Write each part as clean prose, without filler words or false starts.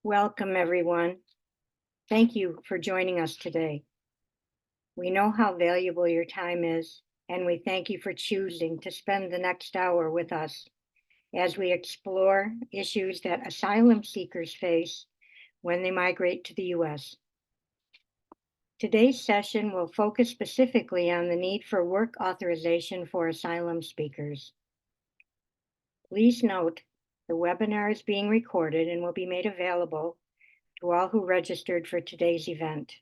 Welcome, everyone. Thank you for joining us today. We know how valuable your time is, and we thank you for choosing to spend the next hour with us as we explore issues that asylum seekers face when they migrate to the U.S. Today's session will focus specifically on the need for work authorization for asylum seekers. Please note, the webinar is being recorded and will be made available to all who registered for today's event.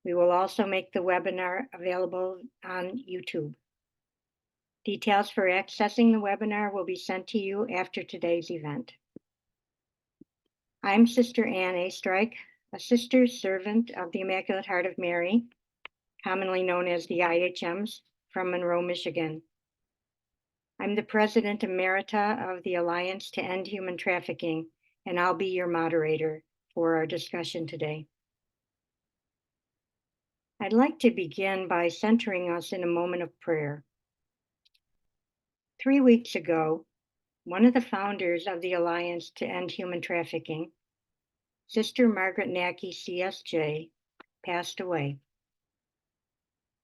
We will also make the webinar available on YouTube. Details for accessing the webinar will be sent to you after today's event. I'm Sister Ann A. Strike, a sister servant of the Immaculate Heart of Mary, commonly known as the IHMs, from Monroe, Michigan. I'm the President Emerita of the Alliance to End Human Trafficking, and I'll be your moderator for our discussion today. I'd like to begin by centering us in a moment of prayer. 3 weeks ago, one of the founders of the Alliance to End Human Trafficking, Sister Margaret Nackey, CSJ, passed away.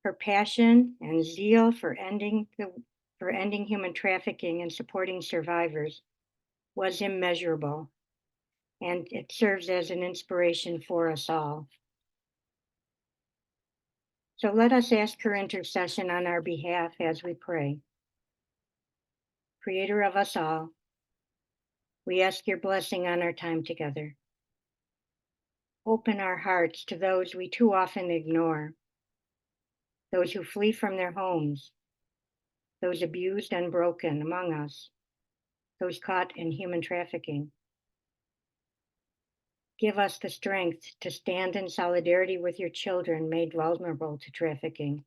Her passion and zeal for ending human trafficking and supporting survivors was immeasurable, and it serves as an inspiration for us all. So let us ask her intercession on our behalf as we pray. Creator of us all, we ask your blessing on our time together. Open our hearts to those we too often ignore, those who flee from their homes, those abused and broken among us, those caught in human trafficking. Give us the strength to stand in solidarity with your children made vulnerable to trafficking.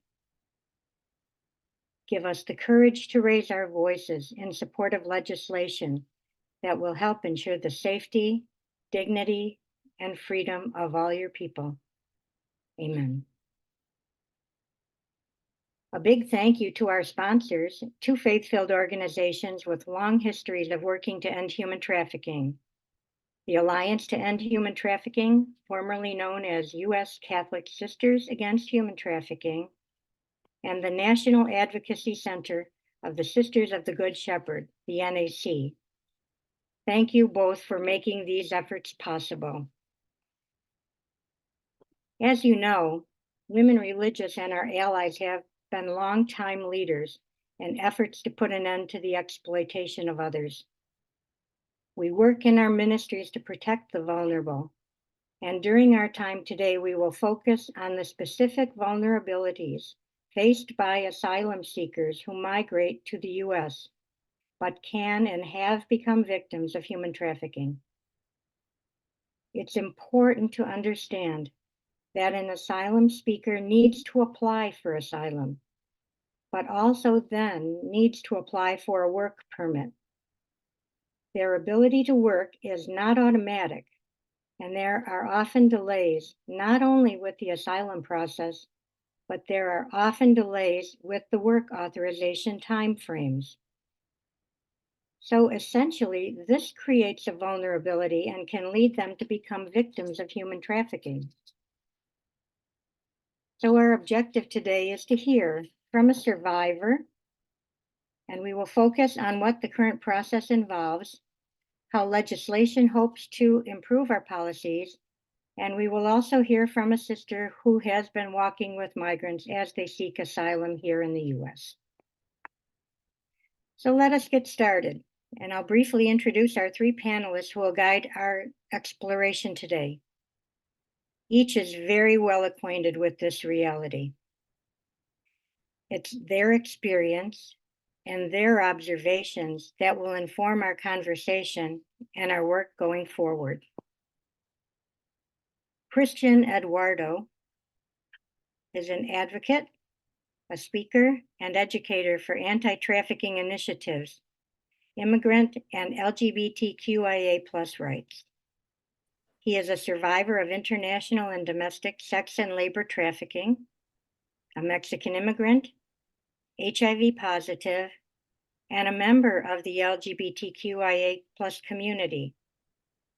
Give us the courage to raise our voices in support of legislation that will help ensure the safety, dignity, and freedom of all your people. Amen. A big thank you to our sponsors, two faith-filled organizations with long histories of working to end human trafficking. The Alliance to End Human Trafficking, formerly known as U.S. Catholic Sisters Against Human Trafficking, and the National Advocacy Center of the Sisters of the Good Shepherd, the NAC. Thank you both for making these efforts possible. As you know, women religious and our allies have been longtime leaders in efforts to put an end to the exploitation of others. We work in our ministries to protect the vulnerable, and during our time today, we will focus on the specific vulnerabilities faced by asylum seekers who migrate to the U.S., but can and have become victims of human trafficking. It's important to understand that an asylum seeker needs to apply for asylum, but also then needs to apply for a work permit. Their ability to work is not automatic, and there are often delays not only with the asylum process, but there are often delays with the work authorization timeframes. So essentially, this creates a vulnerability and can lead them to become victims of human trafficking. So our objective today is to hear from a survivor, and we will focus on what the current process involves, how legislation hopes to improve our policies, and we will also hear from a sister who has been walking with migrants as they seek asylum here in the U.S. So let us get started, and I'll briefly introduce our three panelists who will guide our exploration today. Each is very well acquainted with this reality. It's their experience and their observations that will inform our conversation and our work going forward. Christian Eduardo is an advocate, a speaker, and educator for anti-trafficking initiatives, immigrant and LGBTQIA+ rights. He is a survivor of international and domestic sex and labor trafficking, a Mexican immigrant, HIV positive, and a member of the LGBTQIA+ community.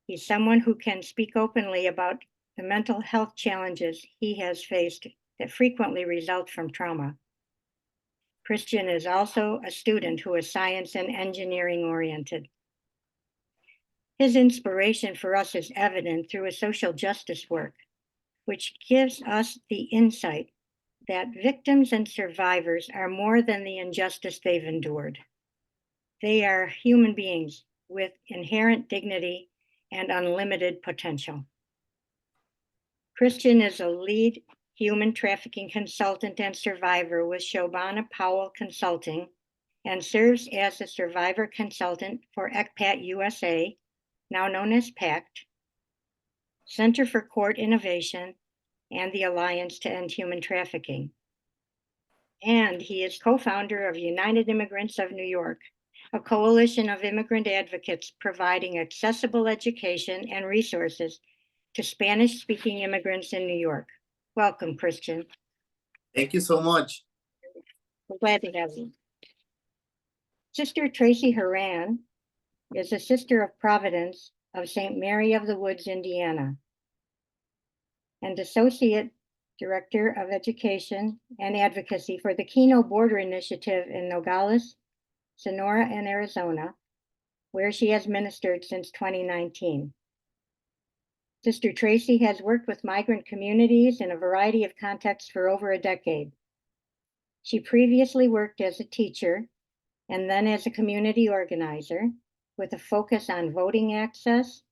He's someone who can speak openly about the mental health challenges he has faced that frequently result from trauma. Christian is also a student who is science and engineering oriented. His inspiration for us is evident through his social justice work, which gives us the insight that victims and survivors are more than the injustice they've endured. They are human beings with inherent dignity and unlimited potential. Christian is a lead human trafficking consultant and survivor with Shobana Powell Consulting and serves as a survivor consultant for ECPAT USA, now known as PACT, Center for Court Innovation, and the Alliance to End Human Trafficking. And he is co-founder of United Immigrants of New York, a coalition of immigrant advocates providing accessible education and resources to Spanish-speaking immigrants in New York. Welcome, Christian. Thank you so much. We're glad to have you. Sister Tracy Horan is a Sister of Providence of St. Mary of the Woods, Indiana, and Associate Director of Education and Advocacy for the Keno Border Initiative in Nogales, Sonora, and Arizona, where she has ministered since 2019. Sister Tracy has worked with migrant communities in a variety of contexts for over a decade. She previously worked as a teacher and then as a community organizer with a focus on voting access,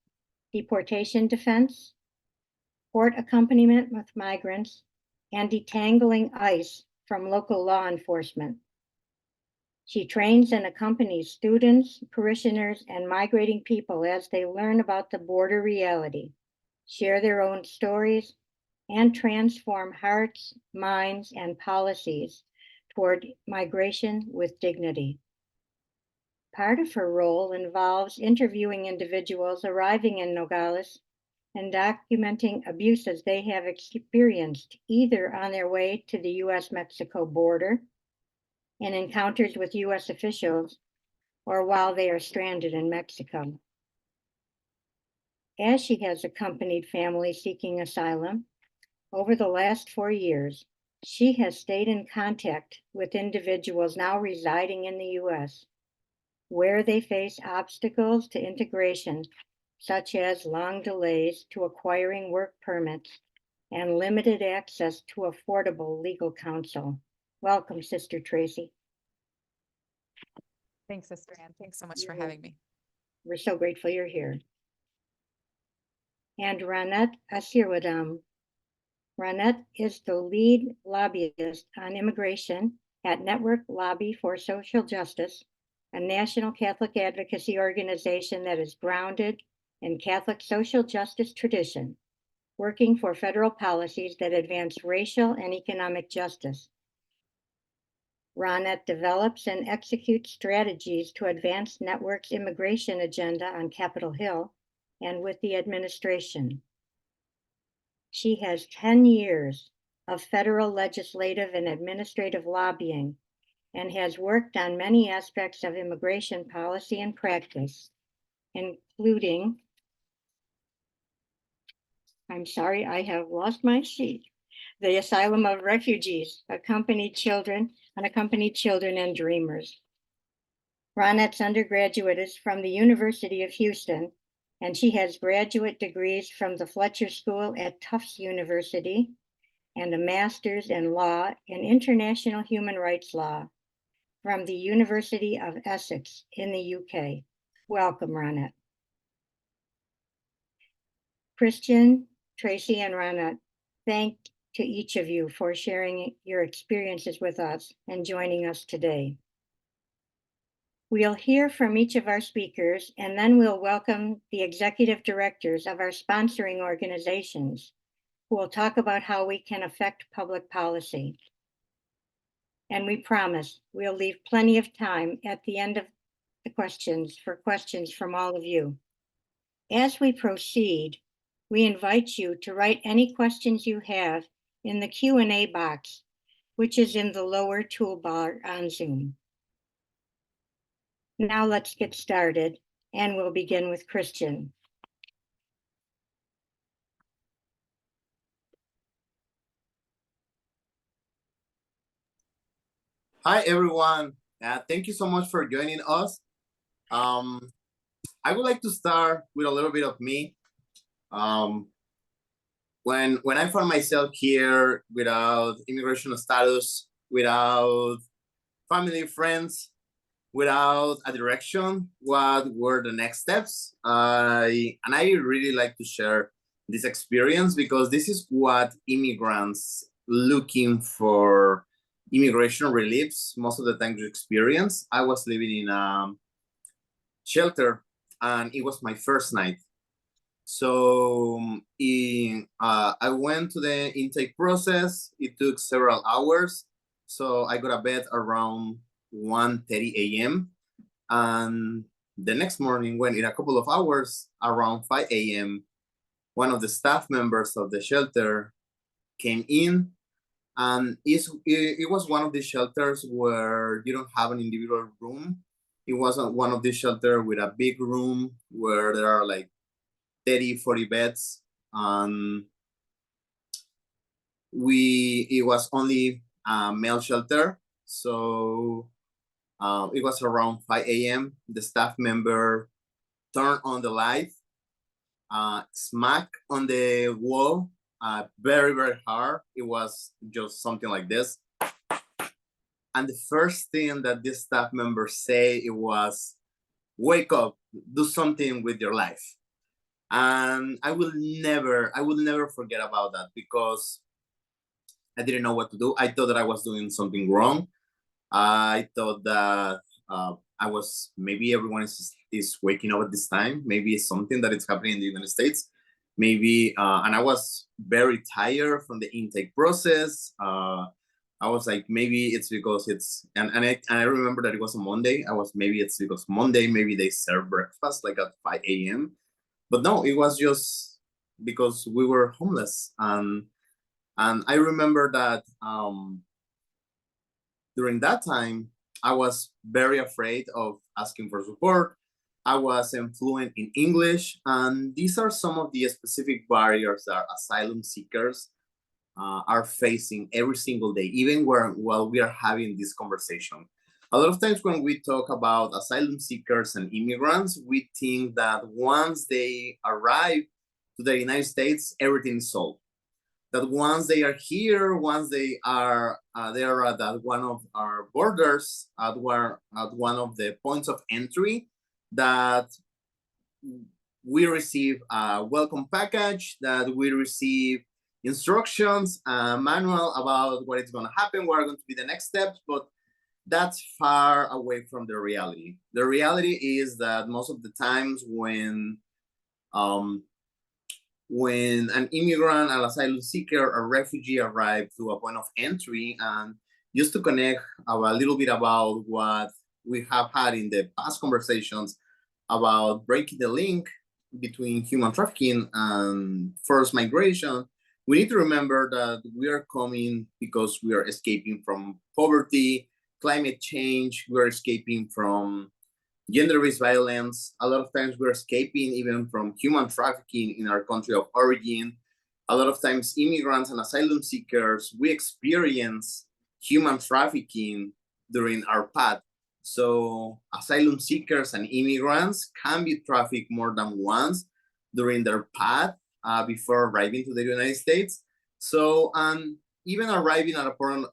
deportation defense, court accompaniment with migrants, and detangling ICE from local law enforcement. She trains and accompanies students, parishioners, and migrating people as they learn about the border reality, share their own stories, and transform hearts, minds, and policies toward migration with dignity. Part of her role involves interviewing individuals arriving in Nogales and documenting abuses they have experienced either on their way to the US-Mexico border, in encounters with US officials, or while they are stranded in Mexico. As she has accompanied families seeking asylum, over the last 4 years, she has stayed in contact with individuals now residing in the US, where they face obstacles to integration, such as long delays to acquiring work permits and limited access to affordable legal counsel. Welcome, Sister Tracy. Thanks, Sister Ann. Thanks so much for having me. We're so grateful you're here. And Ronette Asirwadam. Ronette is the lead lobbyist on immigration at Network Lobby for Social Justice, a national Catholic advocacy organization that is grounded in Catholic social justice tradition, working for federal policies that advance racial and economic justice. Ronette develops and executes strategies to advance Network's immigration agenda on Capitol Hill and with the administration. She has 10 years of federal legislative and administrative lobbying and has worked on many aspects of immigration policy and practice, including, I'm sorry, I have lost my sheet, the Asylum of Refugees, unaccompanied children and dreamers. Ronette's undergraduate is from the University of Houston, and she has graduate degrees from the Fletcher School at Tufts University and a master's in law in international human rights law from the University of Essex in the UK. Welcome, Ronette. Christian, Tracy, and Ronette, thank to each of you for sharing your experiences with us and joining us today. We'll hear from each of our speakers, and then we'll welcome the executive directors of our sponsoring organizations, who will talk about how we can affect public policy. And we promise we'll leave plenty of time at the end of the questions for questions from all of you. As we proceed, we invite you to write any questions you have in the Q&A box, which is in the lower toolbar on Zoom. Now let's get started, and we'll begin with Christian. Hi, everyone. Thank you so much for joining us. I would like to start with a little bit of me. Um, when I found myself here without immigration status, without family, friends, without a direction, what were the next steps? I really like to share this experience because this is what immigrants looking for immigration reliefs most of the time experience. I was living in a shelter and it was my first night. So I went to the intake process. It took several hours. So I got a bed around 1:30 a.m. And the next morning, when in a couple of hours, around 5 a.m., one of the staff members of the shelter came in. And it was one of the shelters where you don't have an individual room. It wasn't one of the shelters with a big room where there are like 30, 40 beds. And it was only a male shelter. So it was around 5 a.m. The staff member turned on the light, smack on the wall, very, very hard. It was just something like this. And the first thing that this staff member say, it was, wake up, do something with your life. And I will never forget about that because I didn't know what to do. I thought that I was doing something wrong. I thought that I was, maybe everyone is waking up at this time. Maybe it's something that is happening in the United States. Maybe, and I was very tired from the intake process. I was like, maybe it's because it's, and I remember that it was a Monday. Maybe it's because Monday, maybe they serve breakfast like at 5 a.m. But no, it was just because we were homeless. And I remember that during that time, I was very afraid of asking for support. I wasn't fluent in English. And these are some of the specific barriers that asylum seekers are facing every single day, even while we are having this conversation. A lot of times when we talk about asylum seekers and immigrants, we think that once they arrive to the United States, everything is solved. That once they are here, once they are at one of our borders, at one of the points of entry, that we receive a welcome package, that we receive instructions, a manual about what is going to happen, what are going to be the next steps, but that's far away from the reality. The reality is that most of the times when an immigrant, an asylum seeker, a refugee arrive to a point of entry, and just to connect a little bit about what we have had in the past conversations about breaking the link between human trafficking and forced migration, we need to remember that we are coming because we are escaping from poverty, climate change, we're escaping from gender-based violence. A lot of times we're escaping even from human trafficking in our country of origin. A lot of times immigrants and asylum seekers, we experience human trafficking during our path. So asylum seekers and immigrants can be trafficked more than once during their path before arriving to the United States. So even arriving at a port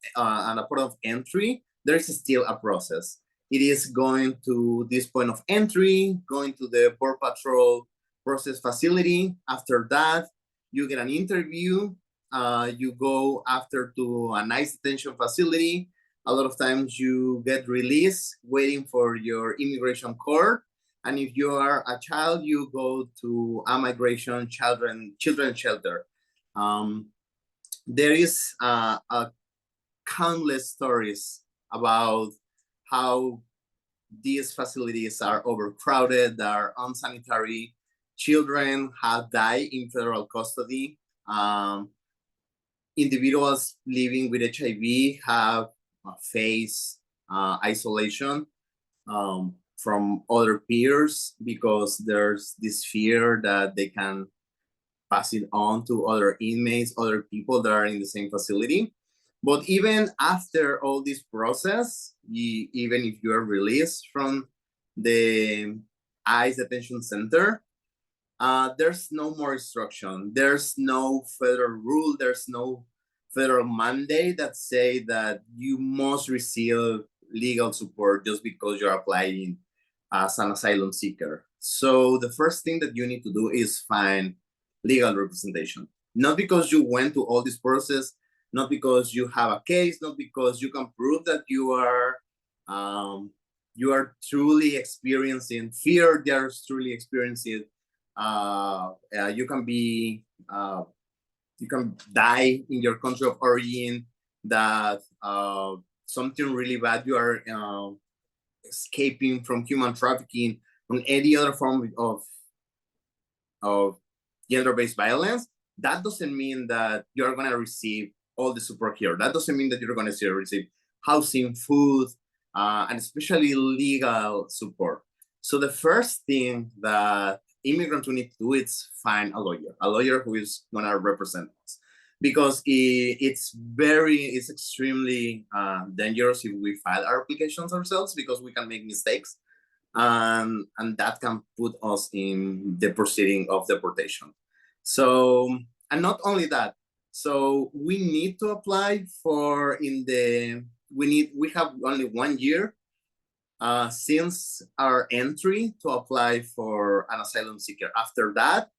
of entry, there's still a process. It is going to this point of entry, going to the Border Patrol process facility. After that, you get an interview. You go after to a nice detention facility. A lot of times you get released waiting for your immigration court. And if you are a child, you go to a migration children shelter. There is countless stories about how these facilities are overcrowded, are unsanitary. Children have died in federal custody. Individuals living with HIV have faced isolation from other peers because there's this fear that they can pass it on to other inmates, other people that are in the same facility. But even after all this process, even if you are released from the ICE detention center, there's no more instruction. There's no federal rule. There's no federal mandate that say that you must receive legal support just because you're applying as an asylum seeker. So the first thing that you need to do is find legal representation. Not because you went to all this process, not because you have a case, not because you can prove that you are truly experiencing fear, they are truly experiencing you can be you can die in your country of origin, that something really bad, you are escaping from human trafficking, from any other form of gender-based violence. That doesn't mean that you're going to receive all the support here. That doesn't mean that you're going to receive housing, food, and especially legal support. So the first thing that immigrants will need to do is find a lawyer who is going to represent us, because it's extremely dangerous if we file our applications ourselves, because we can make mistakes, and that can put us in the proceeding of deportation. So, and not only that, so we need to apply for we have only 1 year since our entry to apply for an asylum seeker. After that,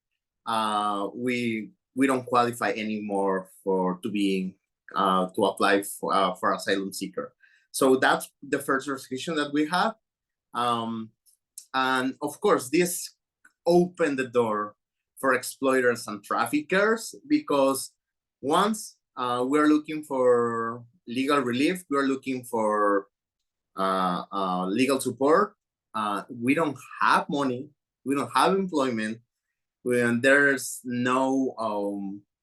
we don't qualify anymore to apply for asylum seeker. So that's the first restriction that we have. And of course, this opened the door for exploiters and traffickers, because once we're looking for legal relief, we're looking for legal support, we don't have money, we don't have employment, there's no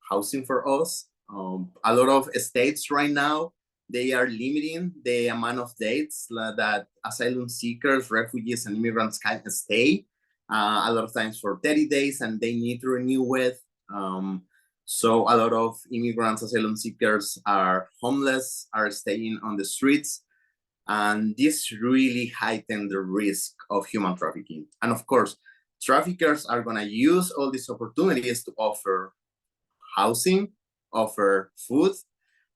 housing for us. A lot of states right now, they are limiting the amount of dates that asylum seekers, refugees, and immigrants can stay. A lot of times for 30 days, and they need to renew it. So a lot of immigrants, asylum seekers are homeless, are staying on the streets. And this really heightened the risk of human trafficking. And of course, traffickers are going to use all these opportunities to offer housing, offer food,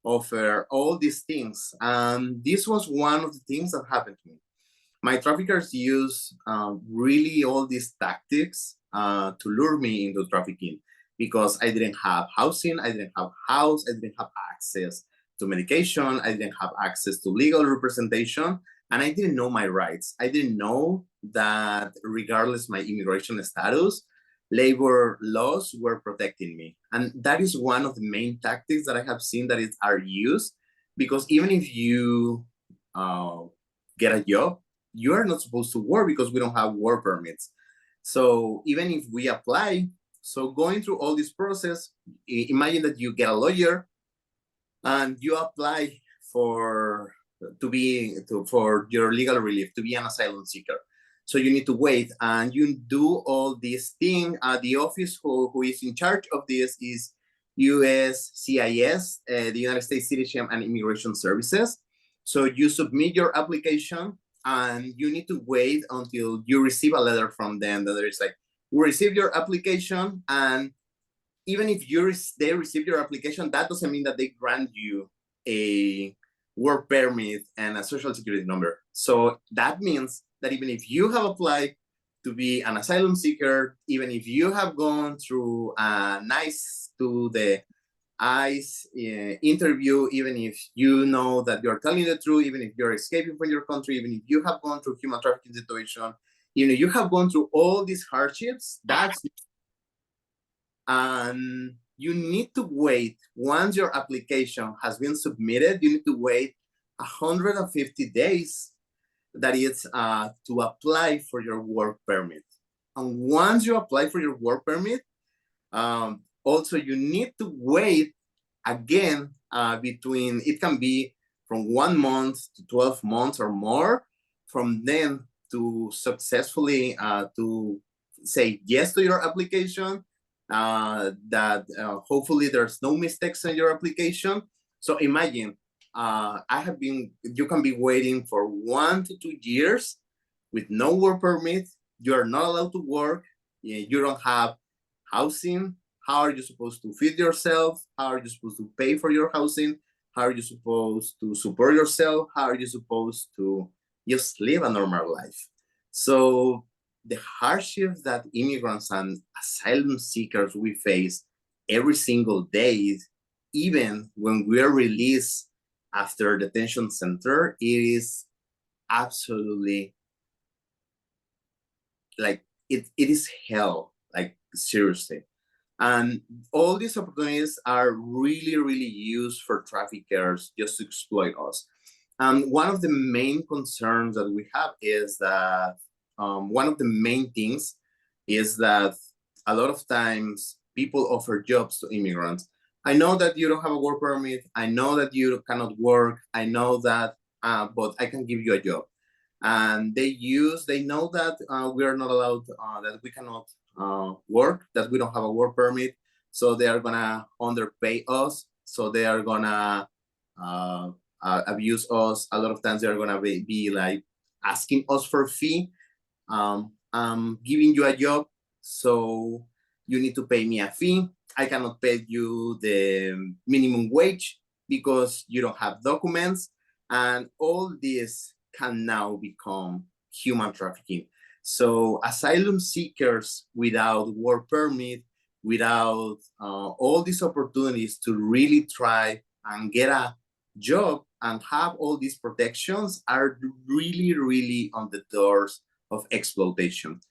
offer all these things. And this was one of the things that happened to me. My traffickers use really all these tactics to lure me into trafficking, because I didn't have housing, I didn't have house, I didn't have access to medication, I didn't have access to legal representation, and I didn't know my rights. I didn't know that regardless my immigration status, labor laws were protecting me. And that is one of the main tactics that I have seen that are used, because even if you get a job, you are not supposed to work because we don't have work permits. So even if we apply, so going through all this process, imagine that you get a lawyer and you apply for your legal relief, to be an asylum seeker. So you need to wait, and you do all these things. The office who is in charge of this is USCIS, the United States Citizenship and Immigration Services. So you submit your application, and you need to wait until you receive a letter from them that is like, we received your application. And even if they receive your application, that doesn't mean that they grant you a work permit and a social security number. So that means that even if you have applied to be an asylum seeker, even if you have gone through the ICE interview, even if you know that you're telling the truth, even if you're escaping from your country, even if you have gone through human trafficking situation, even if you have gone through all these hardships, and you need to wait. Once your application has been submitted, you need to wait 150 days, that is to apply for your work permit. And once you apply for your work permit, also you need to wait again between, it can be from 1 month to 12 months or more, from then to successfully to say yes to your application, that hopefully there's no mistakes in your application. So imagine, you can be waiting for 1 to 2 years with no work permit. You are not allowed to work. You don't have housing. How are you supposed to feed yourself? How are you supposed to pay for your housing? How are you supposed to support yourself? How are you supposed to just live a normal life? So the hardships that immigrants and asylum seekers we face every single day, even when we are released after detention center, it is absolutely like it is hell, like seriously. And all these opportunities are really, really used for traffickers just to exploit us. And one of the main concerns that we have is that one of the main things is that a lot of times people offer jobs to immigrants. I know that you don't have a work permit. I know that you cannot work. I know that, but I can give you a job. And they know that we are not allowed, that we cannot work, that we don't have a work permit. So they are gonna underpay us. So they are gonna abuse us. A lot of times they are gonna be like asking us for a fee. I'm giving you a job, so you need to pay me a fee. I cannot pay you the minimum wage because you don't have documents. And all this can now become human trafficking. So asylum seekers without work permit, without all these opportunities to really try and get a job and have all these protections are really, really on the doors of exploitation.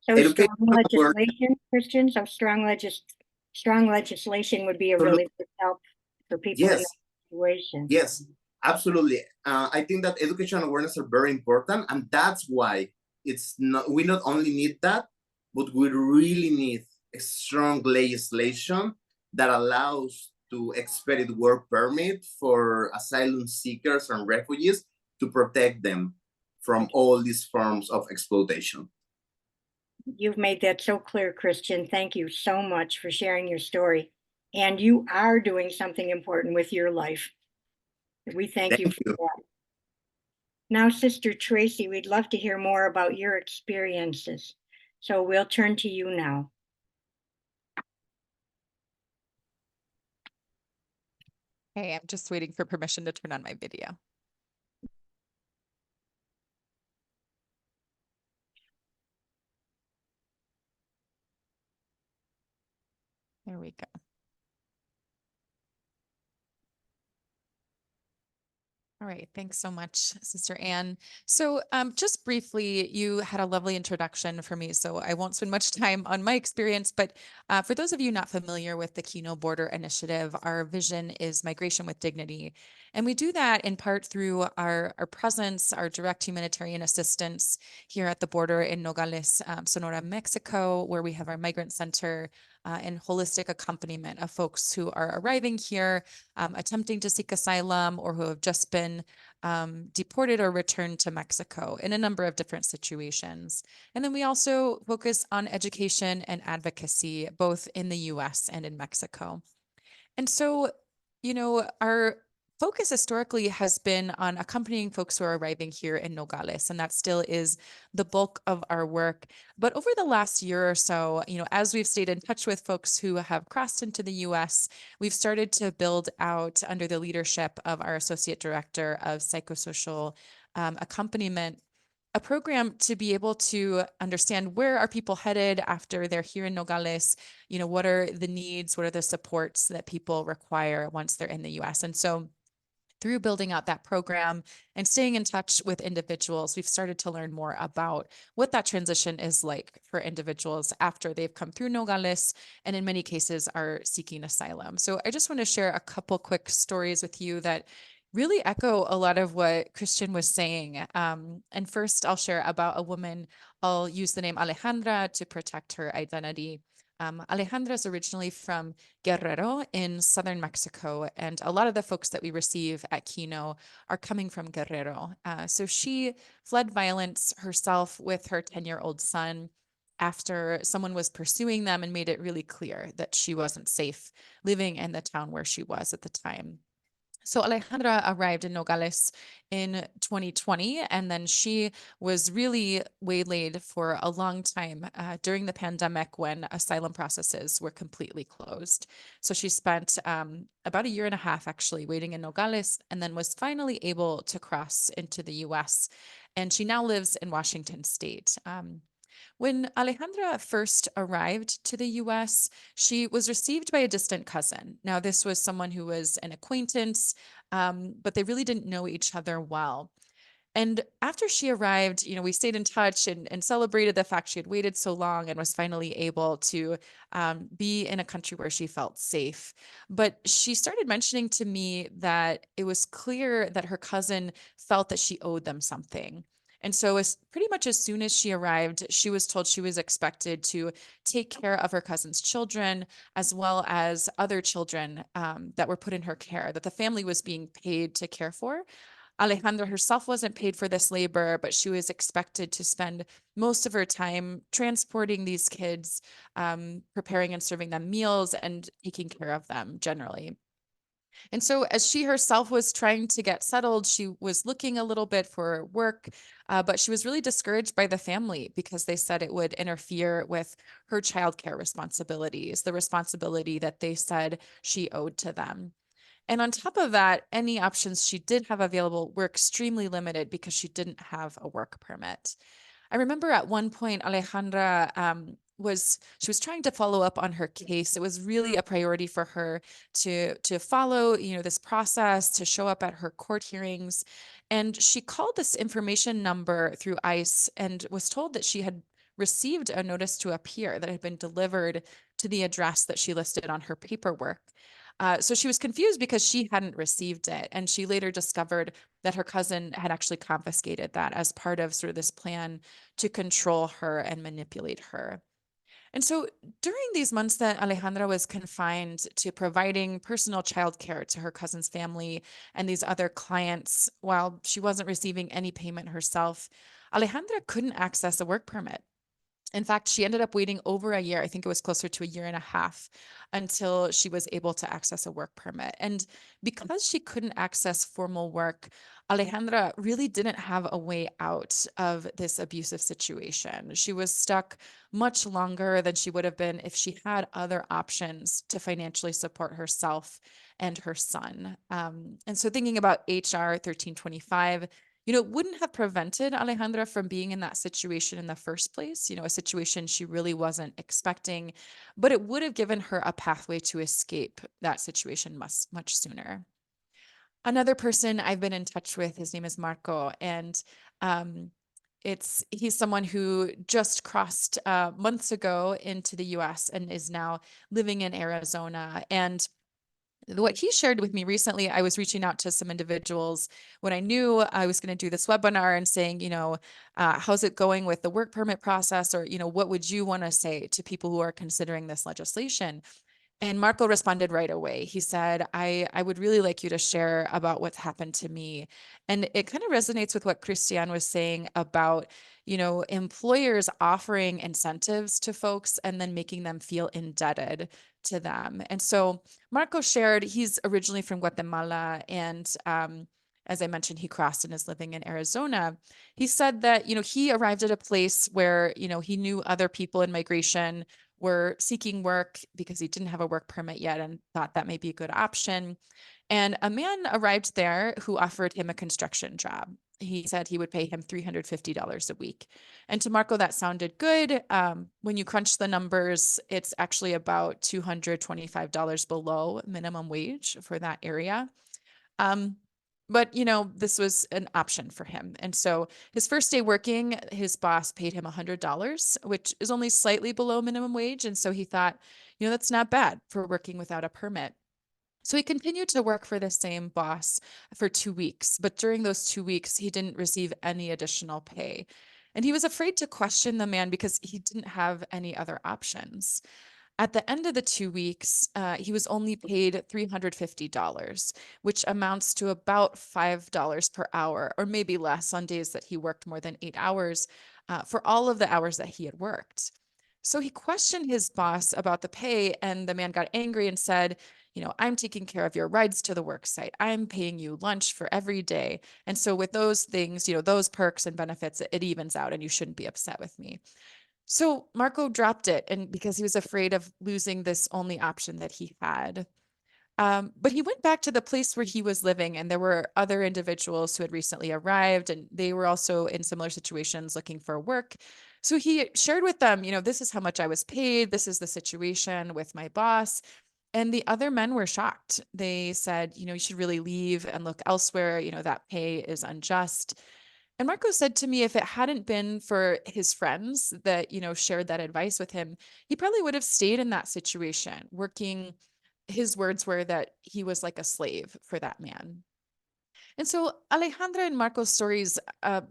So Education strong legislation, Christian, so strong legislation would be a really good help for people in that Yes, situation. yes, absolutely. I think that education and awareness are very important, and that's why we not only need that, but we really need a strong legislation that allows to expedite work permit for asylum seekers and refugees to protect them from all these forms of exploitation. You've made that so clear, Christian. Thank you so much for sharing your story. And you are doing something important with your life. We thank you Thank for you. that. Now, Sister Tracy, we'd love to hear more about your experiences. So we'll turn to you now. Hey, I'm just waiting for permission to turn on my video. There we go. All right, thanks so much, Sister Anne. So just briefly, you had a lovely introduction for me, so I won't spend much time on my experience, but for those of you not familiar with the Kino Border Initiative, our vision is migration with dignity. And we do that in part through our presence, our direct humanitarian assistance here at the border in Nogales, Sonora, Mexico, where we have our migrant center and holistic accompaniment of folks who are arriving here, attempting to seek asylum, or who have just been deported or returned to Mexico in a number of different situations. And then we also focus on education and advocacy, both in the US and in Mexico. And so, our focus historically has been on accompanying folks who are arriving here in Nogales, and that still is the bulk of our work. But over the last year or so, as we've stayed in touch with folks who have crossed into the US, we've started to build out under the leadership of our Associate Director of Psychosocial Accompaniment a program to be able to understand where are people headed after they're here in Nogales, what are the needs, what are the supports that people require once they're in the US. And so through building out that program and staying in touch with individuals, we've started to learn more about what that transition is like for individuals after they've come through Nogales and in many cases are seeking asylum. So I just want to share a couple quick stories with you that really echo a lot of what Christian was saying. And first, I'll share about a woman. I'll use the name Alejandra to protect her identity. Alejandra is originally from Guerrero in southern Mexico, and a lot of the folks that we receive at Kino are coming from Guerrero. So she fled violence herself with her 10-year-old son after someone was pursuing them and made it really clear that she wasn't safe living in the town where she was at the time. So Alejandra arrived in Nogales in 2020, and then she was really waylaid for a long time during the pandemic when asylum processes were completely closed. So she spent about a year and a half actually waiting in Nogales, and then was finally able to cross into the US. And she now lives in Washington State. When Alejandra first arrived to the US, she was received by a distant cousin. Now, this was someone who was an acquaintance, but they really didn't know each other well. And after she arrived, we stayed in touch and celebrated the fact she had waited so long and was finally able to be in a country where she felt safe. But she started mentioning to me that it was clear that her cousin felt that she owed them something. And so, as pretty much as soon as she arrived, she was told she was expected to take care of her cousin's children, as well as other children that were put in her care, that the family was being paid to care for. Alejandra herself wasn't paid for this labor, but she was expected to spend most of her time transporting these kids, preparing and serving them meals, and taking care of them generally. And so, as she herself was trying to get settled, she was looking a little bit for work, but she was really discouraged by the family because they said it would interfere with her childcare responsibilities, the responsibility that they said she owed to them. And on top of that, any options she did have available were extremely limited because she didn't have a work permit. I remember at one point Alejandra she was trying to follow up on her case. It was really a priority for her to follow, this process, to show up at her court hearings. And she called this information number through ICE and was told that she had received a notice to appear that had been delivered to the address that she listed on her paperwork. So she was confused because she hadn't received it. And she later discovered that her cousin had actually confiscated that as part of sort of this plan to control her and manipulate her. And so during these months that Alejandra was confined to providing personal childcare to her cousin's family and these other clients, while she wasn't receiving any payment herself, Alejandra couldn't access a work permit. In fact, she ended up waiting over a year. I think it was closer to a year and a half until she was able to access a work permit. And because she couldn't access formal work, Alejandra really didn't have a way out of this abusive situation. She was stuck much longer than she would have been if she had other options to financially support herself and her son. And so, thinking about HR 1325, it wouldn't have prevented Alejandra from being in that situation in the first place, a situation she really wasn't expecting, but it would have given her a pathway to escape that situation much sooner. Another person I've been in touch with, his name is Marco, and um, he's someone who just crossed months ago into the US and is now living in Arizona. And what he shared with me recently, I was reaching out to some individuals when I knew I was going to do this webinar and saying, how's it going with the work permit process? Or, what would you want to say to people who are considering this legislation? And Marco responded right away. He said, I would really like you to share about what's happened to me. And it kind of resonates with what Christian was saying about, employers offering incentives to folks and then making them feel indebted to them. And so Marco shared, he's originally from Guatemala, and as I mentioned, he crossed and is living in Arizona. He said that, he arrived at a place where, he knew other people in migration were seeking work because he didn't have a work permit yet and thought that may be a good option. And a man arrived there who offered him a construction job. He said he would pay him $350 a week. And to Marco, that sounded good. When you crunch the numbers, it's actually about $225 below minimum wage for that area. Um, but this was an option for him. And so his first day working, his boss paid him $100, which is only slightly below minimum wage. And so he thought, that's not bad for working without a permit. So he continued to work for the same boss for 2 weeks, but during those 2 weeks, he didn't receive any additional pay. And he was afraid to question the man because he didn't have any other options. At the end of the 2 weeks, he was only paid $350, which amounts to about $5 per hour, or maybe less on days that he worked more than 8 hours, for all of the hours that he had worked. So he questioned his boss about the pay, and the man got angry and said, I'm taking care of your rides to the work site. I'm paying you lunch for every day. And so with those things, those perks and benefits, it evens out and you shouldn't be upset with me. So Marco dropped it, and because he was afraid of losing this only option that he had. But he went back to the place where he was living, and there were other individuals who had recently arrived, and they were also in similar situations looking for work. So he shared with them, this is how much I was paid. This is the situation with my boss. And the other men were shocked. They said, you should really leave and look elsewhere. That pay is unjust. And Marco said to me, if it hadn't been for his friends that, shared that advice with him, he probably would have stayed in that situation, working. His words were that he was like a slave for that man. And so Alejandra and Marco's stories,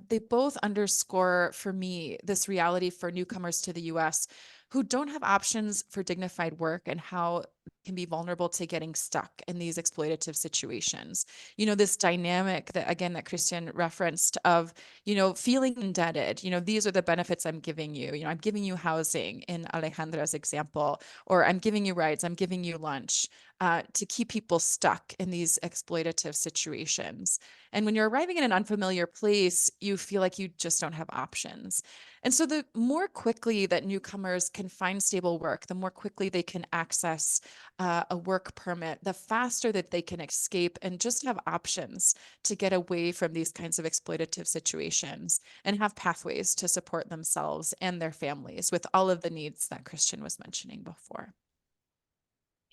they both underscore for me this reality for newcomers to the US who don't have options for dignified work and how can be vulnerable to getting stuck in these exploitative situations. This dynamic that, again, that Christian referenced of, feeling indebted, these are the benefits I'm giving you. I'm giving you housing in Alejandra's example, or I'm giving you rides, I'm giving you lunch. To keep people stuck in these exploitative situations. And when you're arriving in an unfamiliar place, you feel like you just don't have options. And so the more quickly that newcomers can find stable work, the more quickly they can access a work permit, the faster that they can escape and just have options to get away from these kinds of exploitative situations and have pathways to support themselves and their families with all of the needs that Christian was mentioning before.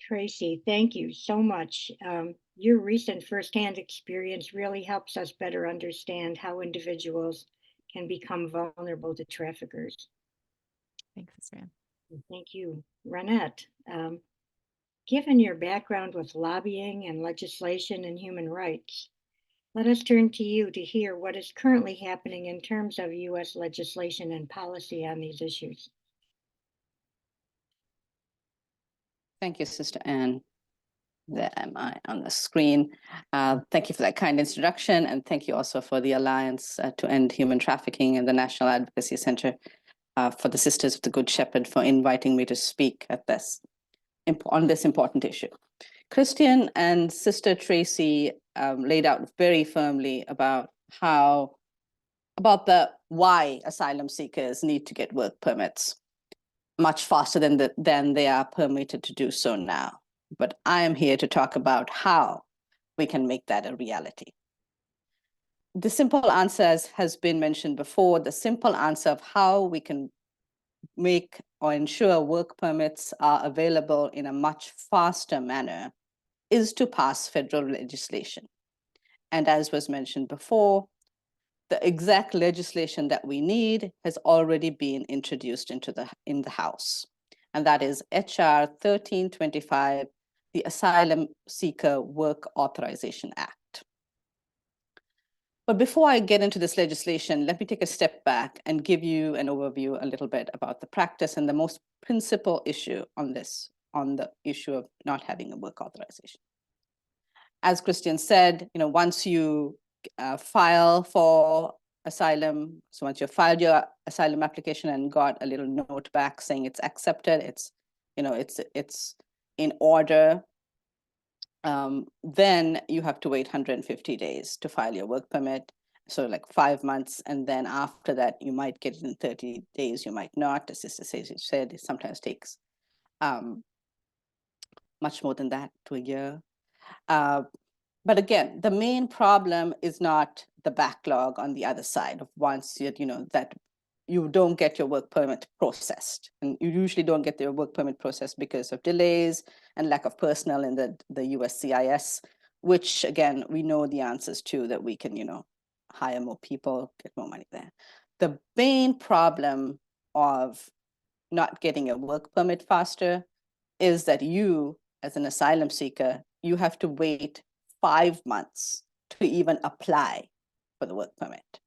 Tracy, thank you so much. Your recent firsthand experience really helps us better understand how individuals can become vulnerable to traffickers. Thanks, Fran. Thank you. Ronette, given your background with lobbying and legislation and human rights, let us turn to you to hear what is currently happening in terms of U.S. legislation and policy on these issues. Thank you, Sister Anne. There am I on the screen. Thank you for that kind introduction, and thank you also for the Alliance to End Human Trafficking and the National Advocacy Center for the Sisters of the Good Shepherd for inviting me to speak at on this important issue. Christian and Sister Tracy laid out very firmly about the why asylum seekers need to get work permits much faster than they are permitted to do so now. But I am here to talk about how we can make that a reality. The simple answer, as has been mentioned before, the simple answer of how we can make or ensure work permits are available in a much faster manner is to pass federal legislation. And as was mentioned before, the exact legislation that we need has already been introduced in the House. And that is HR 1325, the Asylum Seeker Work Authorization Act. But before I get into this legislation, let me take a step back and give you an overview a little bit about the practice and the most principal issue on the issue of not having a work authorization. As Christian said, once you file for asylum, so once you filed your asylum application and got a little note back saying it's accepted, it's in order, then you have to wait 150 days to file your work permit. So like 5 months, and then after that, you might get it in 30 days, you might not. As Sister said, it sometimes takes much more than that, to a year. But again, the main problem is not the backlog on the other side of once that you don't get your work permit processed. And you usually don't get your work permit processed because of delays and lack of personnel in the USCIS, which again, we know the answers to, that we can, hire more people, get more money there. The main problem of not getting a work permit faster is that you, as an asylum seeker, you have to wait 5 months to even apply for the work permit.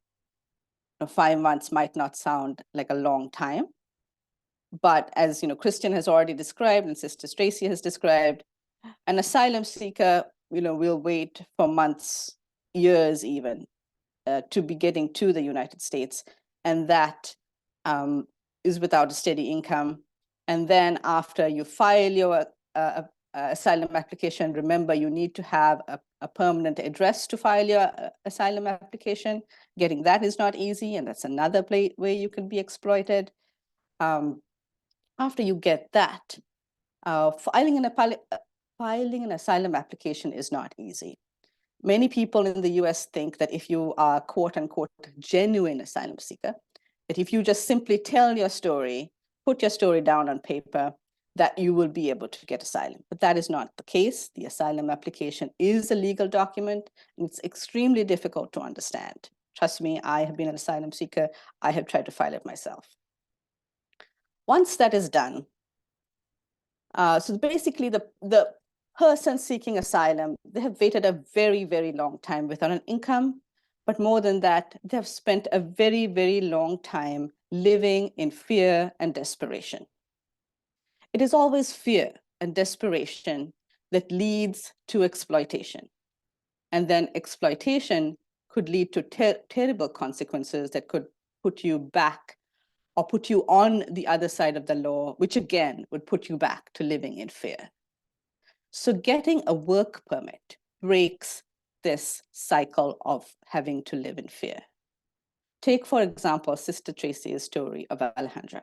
Now, 5 months might not sound like a long time, but as Christian has already described and Sister Tracy has described, an asylum seeker, will wait for months, years even, to be getting to the United States, and that is without a steady income, And then after you file your asylum application, remember you need to have a permanent address to file your asylum application. Getting that is not easy, and that's another way you can be exploited. After you get that, filing an asylum application is not easy. Many people in the US think that if you are quote unquote genuine asylum seeker, that if you just simply tell your story, put your story down on paper, that you will be able to get asylum. But that is not the case. The asylum application is a legal document, and it's extremely difficult to understand. Trust me, I have been an asylum seeker. I have tried to file it myself. Once that is done, so basically the person seeking asylum, they have waited a very, very long time without an income. But more than that, they have spent a very, very long time living in fear and desperation. It is always fear and desperation that leads to exploitation. And then exploitation could lead to terrible consequences that could put you back or put you on the other side of the law, which again would put you back to living in fear. So getting a work permit breaks this cycle of having to live in fear. Take, for example, Sister Tracy's story of Alejandra.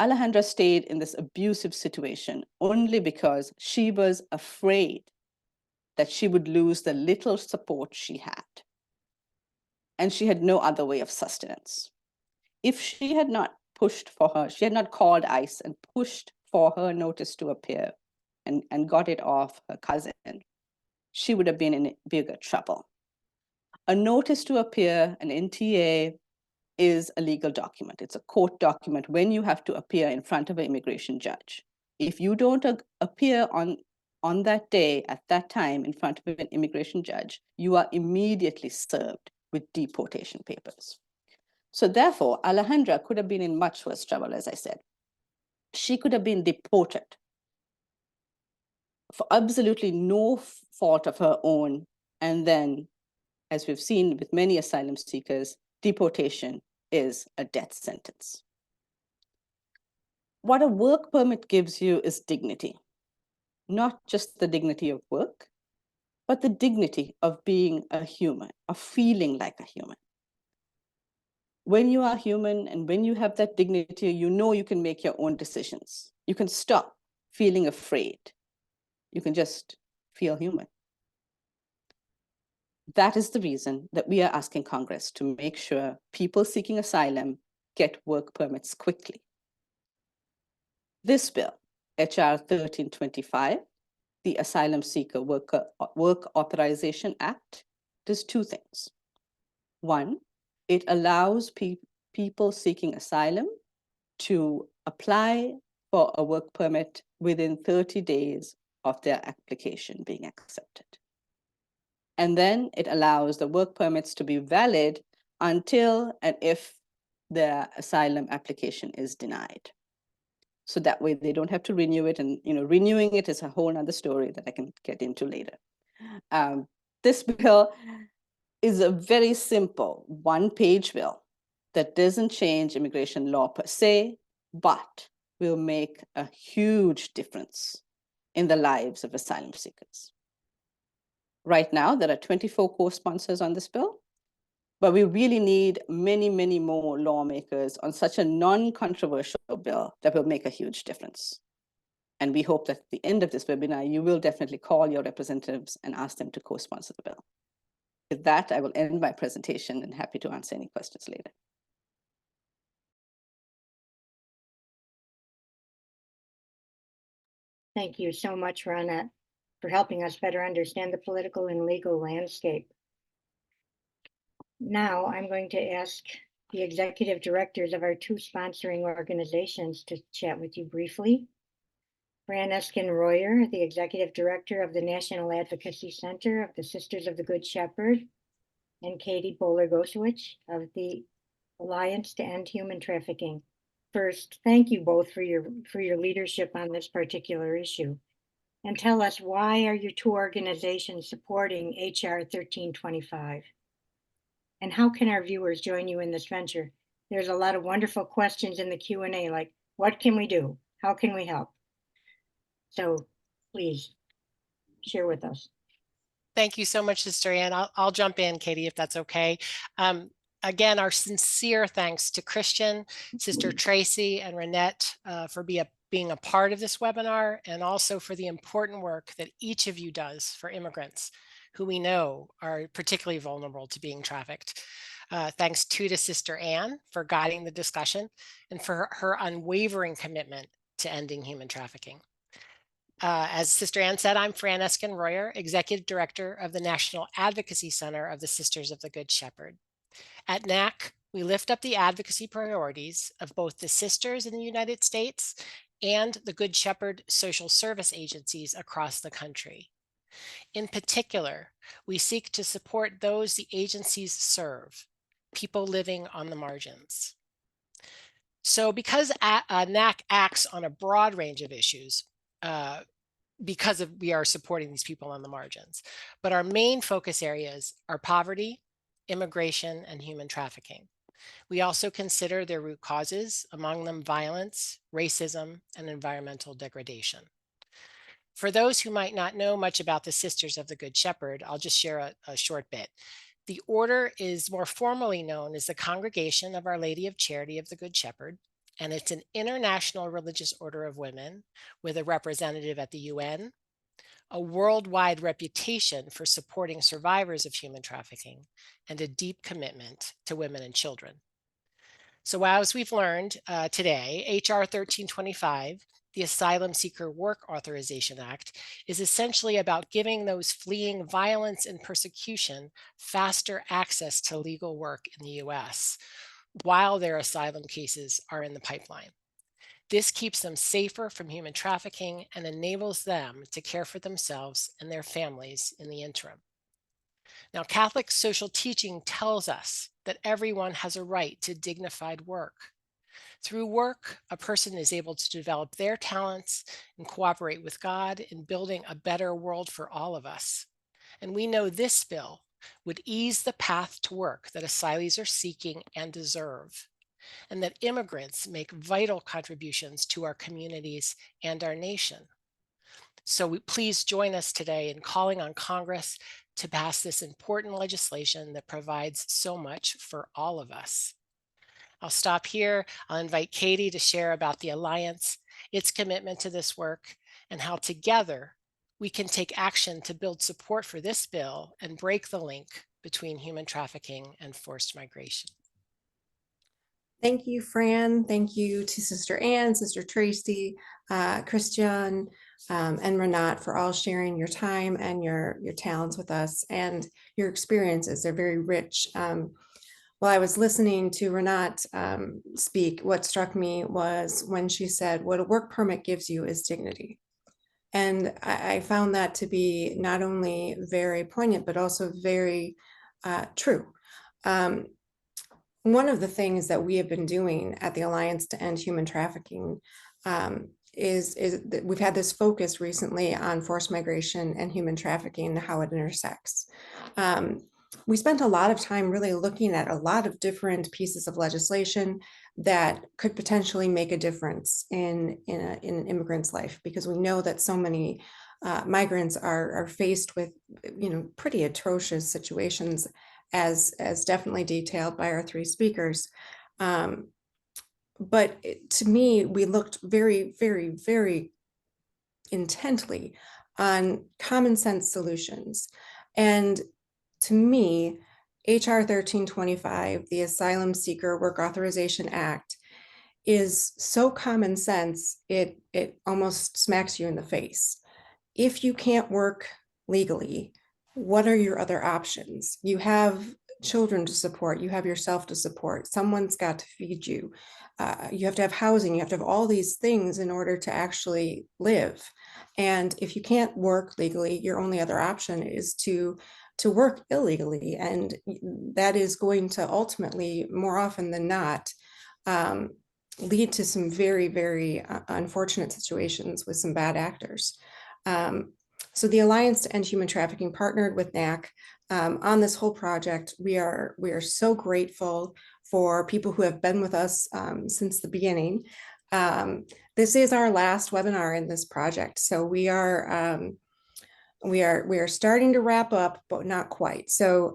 Alejandra stayed in this abusive situation only because she was afraid that she would lose the little support she had. And she had no other way of sustenance. If she had not pushed for her, she had not called ICE and pushed for her notice to appear and got it off her cousin, she would have been in bigger trouble. A notice to appear, an NTA, is a legal document. It's a court document when you have to appear in front of an immigration judge. If you don't appear on that day, at that time, in front of an immigration judge, you are immediately served with deportation papers. So therefore, Alejandra could have been in much worse trouble, as I said. She could have been deported for absolutely no fault of her own. And then, as we've seen with many asylum seekers, deportation is a death sentence. What a work permit gives you is dignity, not just the dignity of work, but the dignity of being a human, of feeling like a human. When you are human and when you have that dignity, you know you can make your own decisions. You can stop feeling afraid. You can just feel human. That is the reason that we are asking Congress to make sure people seeking asylum get work permits quickly. This bill, HR 1325, the Asylum Seeker Work Authorization Act, does two things. One, it allows people seeking asylum to apply for a work permit within 30 days of their application being accepted. And then it allows the work permits to be valid until and if their asylum application is denied. So that way they don't have to renew it. And renewing it is a whole other story that I can get into later. This bill is a very simple one-page bill that doesn't change immigration law per se, but will make a huge difference in the lives of asylum seekers. Right now, there are 24 co-sponsors on this bill, but we really need many, many more lawmakers on such a non-controversial bill that will make a huge difference. And we hope that at the end of this webinar, you will definitely call your representatives and ask them to co-sponsor the bill. With that, I will end my presentation and happy to answer any questions later. Thank you so much, Ronette, for helping us better understand the political and legal landscape. Now I'm going to ask the executive directors of our two sponsoring organizations to chat with you briefly. Fran Eskin-Royer, the executive director of the National Advocacy Center of the Sisters of the Good Shepherd, and Katie Bowler-Gosewich of the Alliance to End Human Trafficking. First, thank you both for your leadership on this particular issue. And tell us, why are your two organizations supporting HR 1325? And how can our viewers join you in this venture? There's a lot of wonderful questions in the Q&A, like, what can we do? How can we help? So please share with us. Thank you so much, Sister Ann. I'll jump in, Katie, if that's okay. Again, our sincere thanks to Christian, Sister Tracy, and Renette for being a part of this webinar, and also for the important work that each of you does for immigrants who we know are particularly vulnerable to being trafficked. Thanks too to Sister Ann for guiding the discussion and for her unwavering commitment to ending human trafficking. As Sister Ann said, I'm Fran Eskin-Royer, Executive Director of the National Advocacy Center of the Sisters of the Good Shepherd. At NAC, we lift up the advocacy priorities of both the sisters in the United States and the Good Shepherd social service agencies across the country. In particular, we seek to support those the agencies serve, people living on the margins. So because NAC acts on a broad range of issues, because we are supporting these people on the margins. But our main focus areas are poverty, immigration, and human trafficking. We also consider their root causes, among them violence, racism, and environmental degradation. For those who might not know much about the Sisters of the Good Shepherd, I'll just share a short bit. The order is more formally known as the Congregation of Our Lady of Charity of the Good Shepherd, and it's an international religious order of women with a representative at the UN, a worldwide reputation for supporting survivors of human trafficking, and a deep commitment to women and children. So as we've learned today, H.R. 1325, the Asylum Seeker Work Authorization Act, is essentially about giving those fleeing violence and persecution faster access to legal work in the US, while their asylum cases are in the pipeline. This keeps them safer from human trafficking and enables them to care for themselves and their families in the interim. Now, Catholic social teaching tells us that everyone has a right to dignified work. Through work, a person is able to develop their talents and cooperate with God in building a better world for all of us. And we know this bill would ease the path to work that asylees are seeking and deserve, and that immigrants make vital contributions to our communities and our nation. So please join us today in calling on Congress to pass this important legislation that provides so much for all of us. I'll stop here. I'll invite Katie to share about the Alliance, its commitment to this work, and how together we can take action to build support for this bill and break the link between human trafficking and forced migration. Thank you, Fran. Thank you to Sister Ann, Sister Tracy, Christian, and Renat for all sharing your time and your talents with us and your experiences. They're very rich. While I was listening to Renat speak, what struck me was when she said, what a work permit gives you is dignity. And I found that to be not only very poignant, but also very true. One of the things that we have been doing at the Alliance to End Human Trafficking is that we've had this focus recently on forced migration and human trafficking and how it intersects. We spent a lot of time really looking at a lot of different pieces of legislation that could potentially make a difference in an immigrant's life, because we know that so many migrants are faced with, pretty atrocious situations, as definitely detailed by our three speakers. But to me, we looked very, very, very intently on common sense solutions. And to me, HR 1325, the Asylum Seeker Work Authorization Act, is so common sense, it almost smacks you in the face. If you can't work legally, what are your other options? You have children to support, you have yourself to support, someone's got to feed you, you have to have housing, you have to have all these things in order to actually live. And if you can't work legally, your only other option is to work illegally. And that is going to ultimately, more often than not, lead to some very, very unfortunate situations with some bad actors. So the Alliance to End Human Trafficking partnered with NAC on this whole project. We are so grateful for people who have been with us since the beginning. This is our last webinar in this project, so we are starting to wrap up, but not quite. So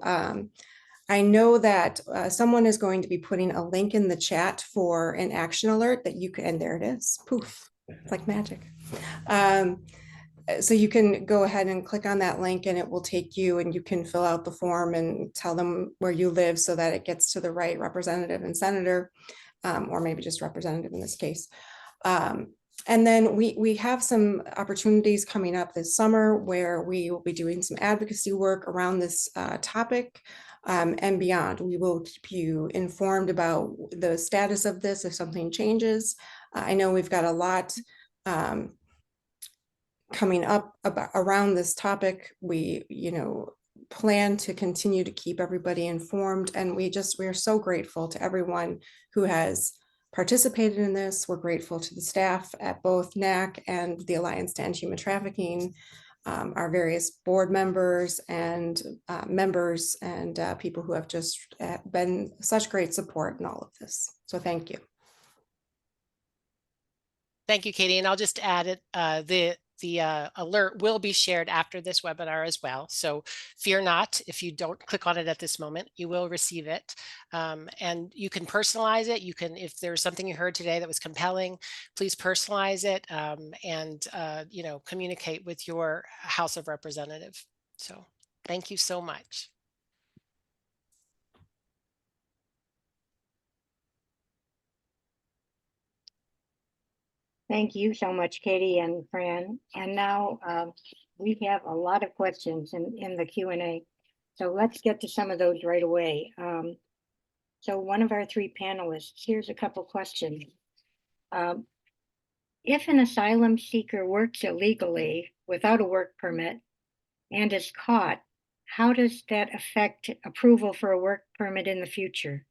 I know that someone is going to be putting a link in the chat for an action alert that you can, and there it is, poof, it's like magic. So you can go ahead and click on that link and it will take you, and you can fill out the form and tell them where you live so that it gets to the right representative and senator, or maybe just representative in this case. And then we have some opportunities coming up this summer where we will be doing some advocacy work around this topic and beyond. We will keep you informed about the status of this if something changes. I know we've got a lot coming up around this topic. We, plan to continue to keep everybody informed, and we're so grateful to everyone who has participated in this. We're grateful to the staff at both NAC and the Alliance to End Human Trafficking, our various board members and members and people who have just been such great support in all of this. So thank you. Thank you, Katie. And I'll just add it, the alert will be shared after this webinar as well. So fear not, if you don't click on it at this moment, you will receive it. And you can personalize it. You can, if there's something you heard today that was compelling, please personalize it and communicate with your House of Representative. So thank you so much. Thank you so much, Katie and Fran. And now we have a lot of questions in the Q&A. So let's get to some of those right away. So one of our three panelists, here's a couple questions. If an asylum seeker works illegally without a work permit and is caught, how does that affect approval for a work permit in the future?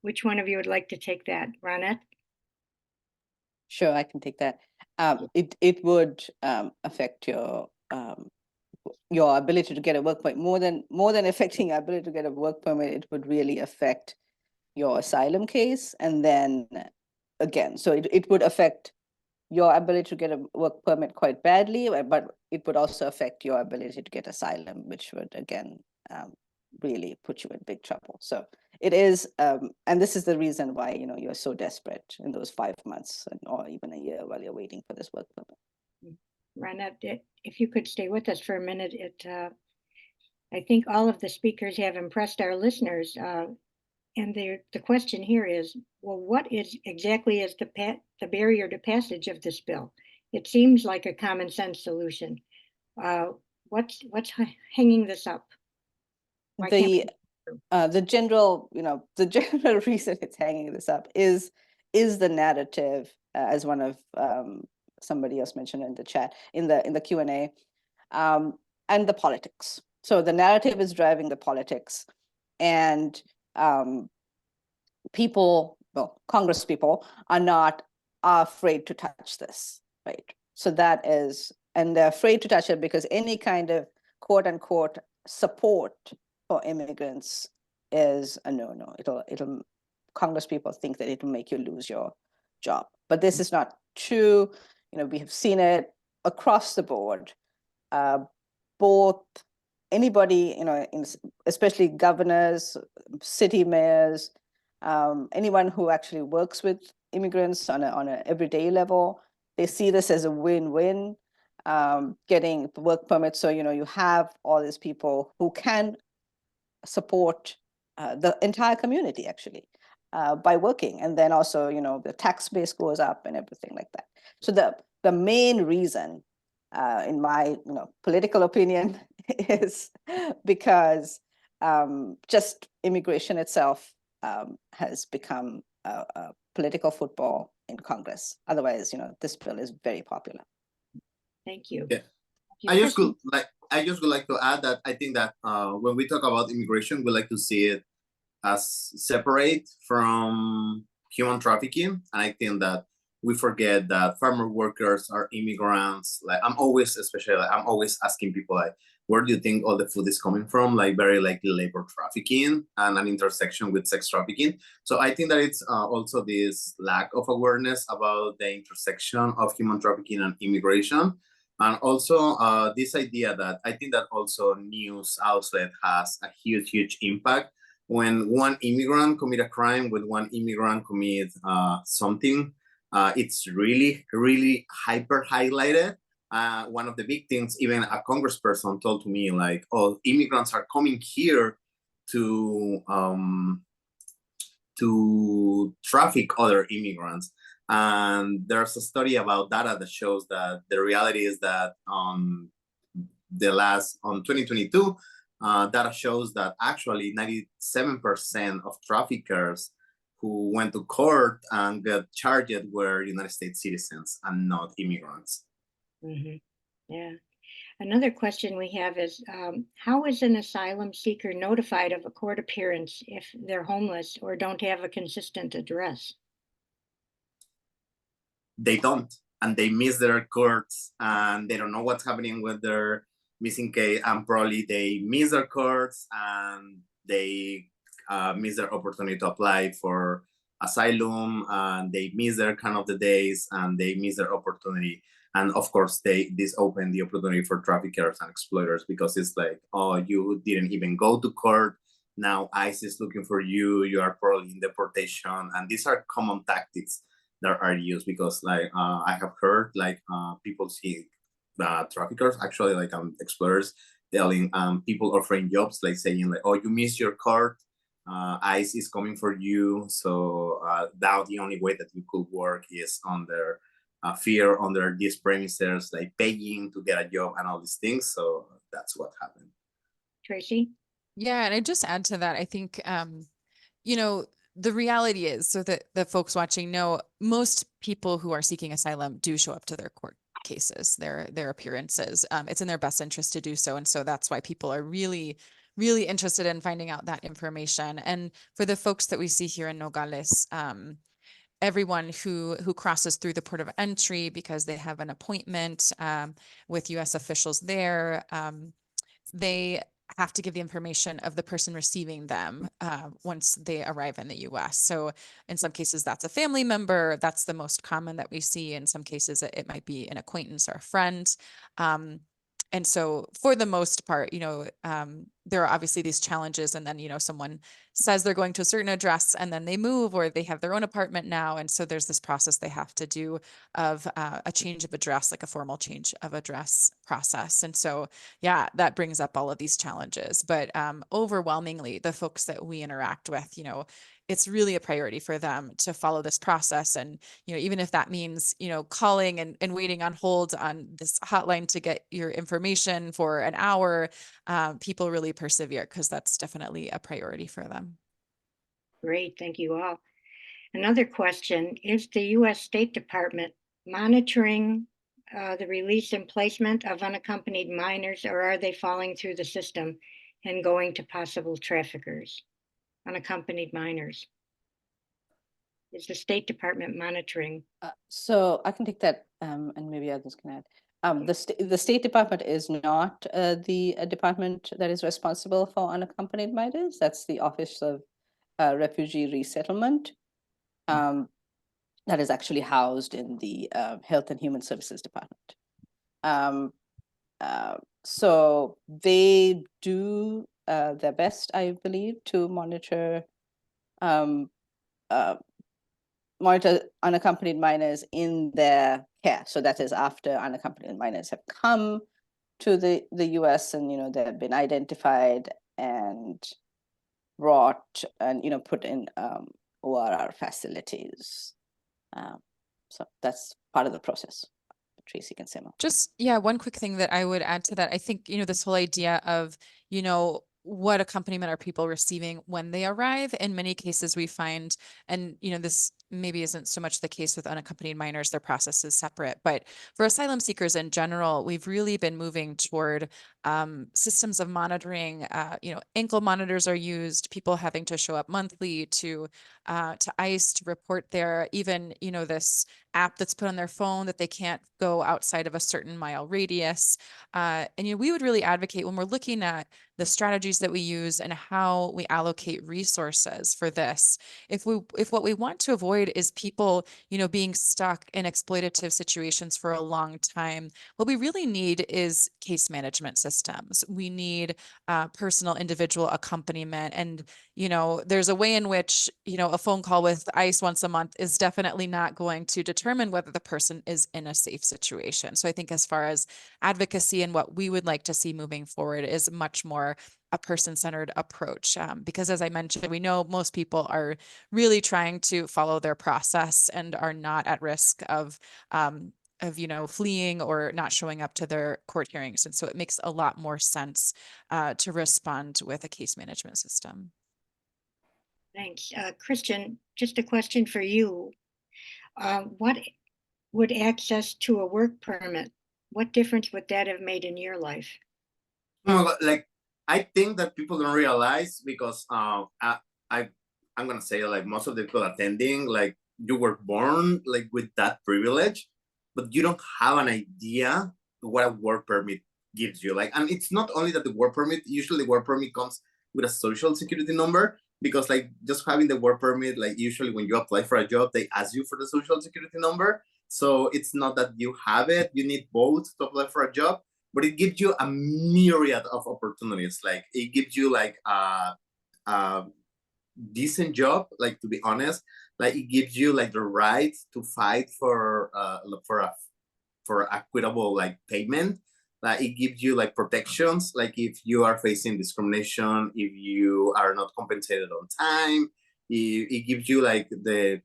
Which one of you would like to take that? Ronette? Sure, I can take that. It would affect your ability to get a work permit. More than affecting your ability to get a work permit, it would really affect your asylum case. And then again, so it would affect your ability to get a work permit quite badly, but it would also affect your ability to get asylum, which would again really put you in big trouble. So it is, and this is the reason why you're so desperate in those 5 months or even a year while you're waiting for this work permit. Ronette, if you could stay with us for a minute, I think all of the speakers have impressed our listeners. And the question here is, well, what exactly is the barrier to passage of this bill? It seems like a common sense solution. What's hanging this up? The general reason it's hanging this up is the narrative, as one of somebody else mentioned in the chat, in the Q&A, and the politics. So the narrative is driving the politics, and Congress people are not afraid to touch this, right? So that is, and they're afraid to touch it because any kind of quote unquote support for immigrants is a no-no. It'll Congress people think that it'll make you lose your job, but this is not true. We have seen it across the board. Both anybody, especially governors, city mayors, anyone who actually works with immigrants on an everyday level, they see this as a win-win. Getting work permits, so you have all these people who can support the entire community actually by working, and then also the tax base goes up and everything like that. So the main reason, in my political opinion, is because just immigration itself has become a political football in Congress. Otherwise, this bill is very popular. Thank you. Yeah. I just would like to add that I think that when we talk about immigration, we like to see it as separate from human trafficking. And I think that we forget that farmer workers are immigrants. Like I'm always, especially, like, I'm always asking people like, where do you think all the food is coming from? Like very likely labor trafficking and an intersection with sex trafficking. So I think that it's also this lack of awareness about the intersection of human trafficking and immigration. And also this idea that I think that also news outlet has a huge impact. When one immigrant commit a crime, when one immigrant commit something, it's really hyper highlighted. One of the big things, even a congressperson told to me, like, oh, immigrants are coming here to traffic other immigrants. And there's a study about data that shows that the reality is that on 2022, data shows that actually 97% of traffickers who went to court and got charged were United States citizens and not immigrants. Mm-hmm. Yeah. Another question we have is, how is an asylum seeker notified of a court appearance if they're homeless or don't have a consistent address? They don't, and they miss their courts, and they don't know what's happening with their missing case, and probably they miss their courts, and they miss their opportunity to apply for asylum, and they miss their kind of the days, and they miss their opportunity. And of course, this open the opportunity for traffickers and exploiters, because it's like, oh, you didn't even go to court. Now ICE is looking for you. You are probably in deportation, and these are common tactics that are used, because like I have heard like people see traffickers, actually like explorers, telling people offering jobs, like saying like, oh, you missed your court, ICE is coming for you. So now the only way that you could work is under fear, under these premises, like paying to get a job and all these things. So that's what happened. Tracy? Yeah, and I just add to that, I think, you know, the reality is, so that the folks watching know, most people who are seeking asylum do show up to their court cases, their appearances. It's in their best interest to do so. And so that's why people are really interested in finding out that information. And for the folks that we see here in Nogales, everyone who crosses through the port of entry because they have an appointment with U.S. officials there, they have to give the information of the person receiving them once they arrive in the U.S. So in some cases, that's a family member. That's the most common that we see. In some cases, it might be an acquaintance or a friend. And so for the most part, there are obviously these challenges. And then, someone says they're going to a certain address and then they move, or they have their own apartment now. And so there's this process they have to do of a change of address, like a formal change of address process. And so, yeah, that brings up all of these challenges. But overwhelmingly, the folks that we interact with, it's really a priority for them to follow this process. And, even if that means, calling and waiting on hold on this hotline to get your information for an hour, people really persevere because that's definitely a priority for them. Great, thank you all. Another question, is the U.S. State Department monitoring the release and placement of unaccompanied minors, or are they falling through the system and going to possible traffickers? Unaccompanied minors. Is the State Department monitoring? So I can take that, and maybe others can add. The State Department is not the department that is responsible for unaccompanied minors. That's the Office of Refugee Resettlement. That is actually housed in the Health and Human Services Department. So they do their best, I believe, to monitor unaccompanied minors in their care. So that is after unaccompanied minors have come to the US and they have been identified and brought and put in ORR facilities. So that's part of the process. Tracy can say more. Just, yeah, one quick thing that I would add to that. I think, this whole idea of, what accompaniment are people receiving when they arrive? In many cases we find, and, this maybe isn't so much the case with unaccompanied minors, their process is separate, but for asylum seekers in general, we've really been moving toward systems of monitoring, ankle monitors are used, people having to show up monthly to ICE to report their, even, this app that's put on their phone that they can't go outside of a certain mile radius. And we would really advocate when we're looking at the strategies that we use and how we allocate resources for this. If what we want to avoid is people, being stuck in exploitative situations for a long time, what we really need is case management systems. We need personal individual accompaniment. And, there's a way in which, a phone call with ICE once a month is definitely not going to determine whether the person is in a safe situation. So I think as far as advocacy and what we would like to see moving forward is much more a person-centered approach. Because as I mentioned, we know most people are really trying to follow their process and are not at risk of fleeing or not showing up to their court hearings. And so it makes a lot more sense to respond with a case management system. Thanks. Christian, just a question for you. What would access to a work permit, what difference would that have made in your life? Oh my God, like, I think that people don't realize because I'm gonna say, like, most of the people attending, like, you were born like with that privilege, but you don't have an idea what a work permit gives you. Like, and it's not only that the work permit, usually the work permit comes with a social security number, because like just having the work permit, like usually when you apply for a job, they ask you for the social security number. So it's not that you have it, you need both to apply for a job, but it gives you a myriad of opportunities. Like it gives you like a decent job, like, to be honest, like it gives you like the right to fight for equitable like payment. Like it gives you like protections, like if you are facing discrimination, if you are not compensated on time, it gives you like the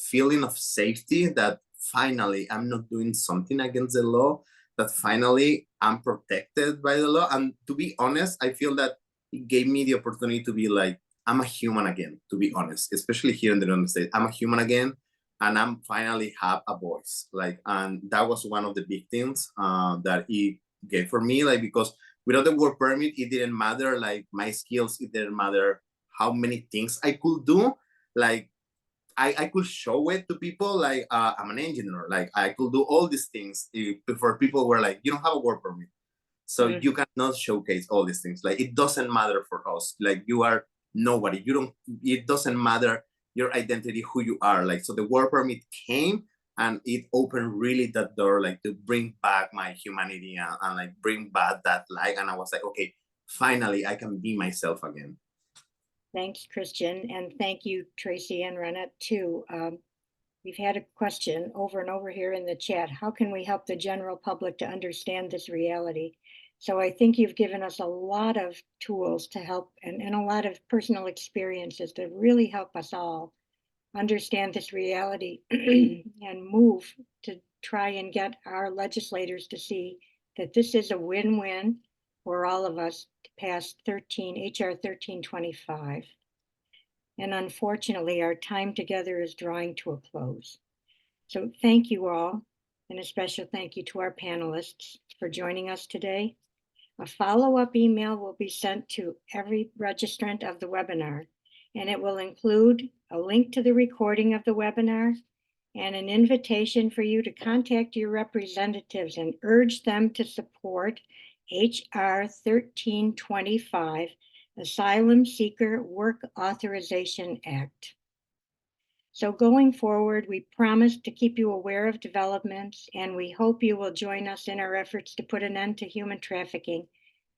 feeling of safety that finally I'm not doing something against the law, that finally I'm protected by the law. And to be honest, I feel that it gave me the opportunity to be like, I'm a human again, to be honest, especially here in the United States. I'm a human again, and I'm finally have a voice. Like, and that was one of the big things that it gave for me. Like, because without the work permit, it didn't matter like my skills. It didn't matter how many things I could do. Like, I could show it to people. Like, I'm an engineer. Like, I could do all these things. Before people were like, you don't have a work permit, so you cannot showcase all these things. Like, it doesn't matter for us. Like, you are nobody. You don't. It doesn't matter your identity, who you are. Like, so the work permit came and it opened really that door, like to bring back my humanity and like bring back that light. And I was like, okay, finally I can be myself again. Thanks, Christian, and thank you, Tracy and Renette, too. We've had a question over and over here in the chat. How can we help the general public to understand this reality? So I think you've given us a lot of tools to help and a lot of personal experiences to really help us all understand this reality and move to try and get our legislators to see that this is a win-win for all of us to pass HR 1325. And unfortunately, our time together is drawing to a close. So thank you all, and a special thank you to our panelists for joining us today. A follow-up email will be sent to every registrant of the webinar, and it will include a link to the recording of the webinar and an invitation for you to contact your representatives and urge them to support HR 1325, Asylum Seeker Work Authorization Act. So going forward, we promise to keep you aware of developments, and we hope you will join us in our efforts to put an end to human trafficking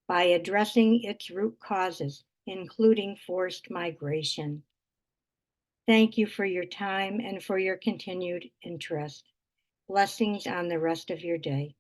by addressing its root causes, including forced migration. Thank you for your time and for your continued interest. Blessings on the rest of your day.